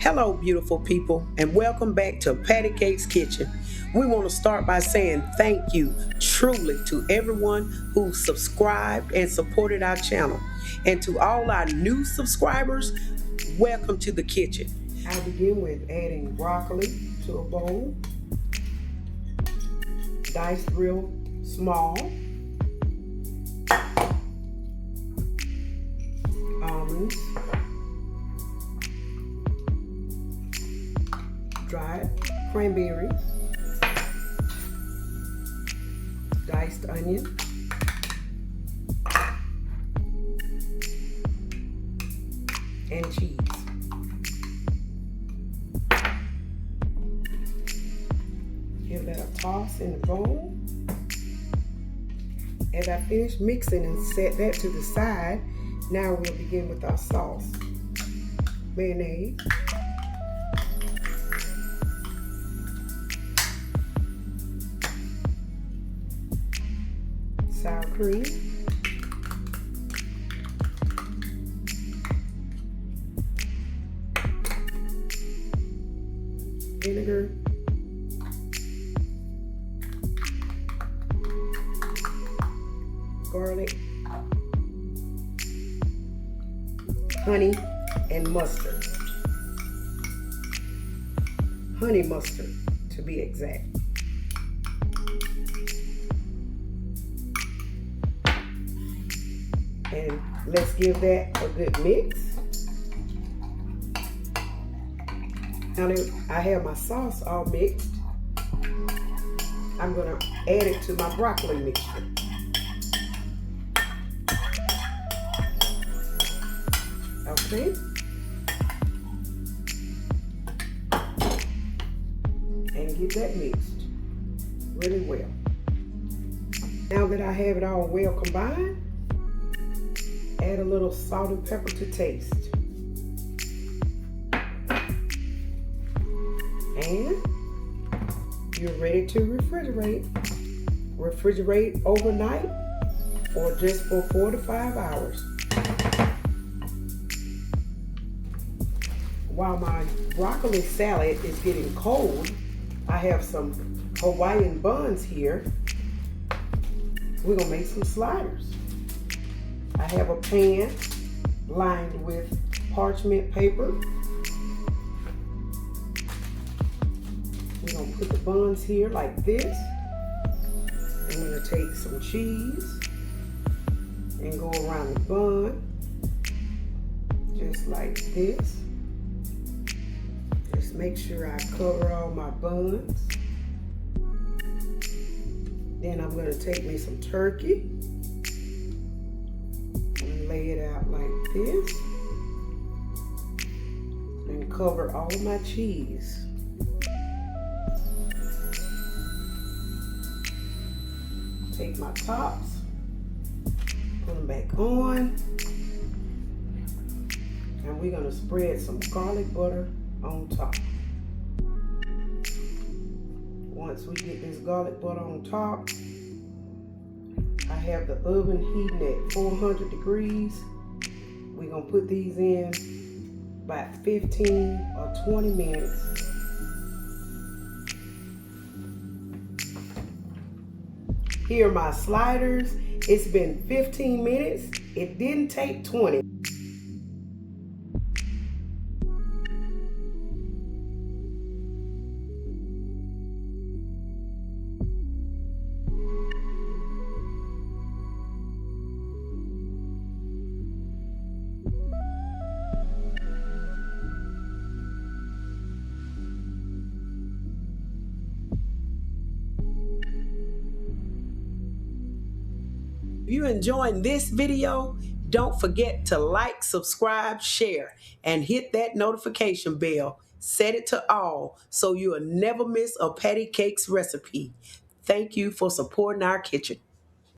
Hello, beautiful people, and welcome back to PattyKakes Kitchen. We want to start by saying thank you truly to everyone who subscribed and supported our channel. And to all our new subscribers, welcome to the kitchen. I begin with adding broccoli to a bowl, diced real small, almonds, dried cranberries, diced onion, and cheese. Give that a toss in the bowl. As I finish mixing and set that to the side, now we'll begin with our sauce. Mayonnaise, sour cream, vinegar, garlic, honey, and mustard. Honey mustard, to be exact. And let's give that a good mix. Now that I have my sauce all mixed, I'm gonna add it to my broccoli mixture. Okay. And get that mixed really well. Now that I have it all well combined, add a little salt and pepper to taste. And you're ready to refrigerate. Refrigerate overnight or just for 4 to 5 hours. While my broccoli salad is getting cold, I have some Hawaiian buns here. We're gonna make some sliders. I have a pan lined with parchment paper. We're gonna put the buns here like this. I'm gonna take some cheese and go around the bun, just like this. Just make sure I cover all my buns. Then I'm gonna take me some turkey and lay it out like this. And cover all of my cheese. Take my tops, put them back on, and we're gonna spread some garlic butter on top. Once we get this garlic butter on top, I have the oven heating at 400 degrees. We're gonna put these in about 15 or 20 minutes. Here are my sliders. It's been 15 minutes. It didn't take 20. If you're enjoying this video, don't forget to like, subscribe, share, and hit that notification bell. Set it to all so you'll never miss a patty cakes recipe. Thank you for supporting our kitchen.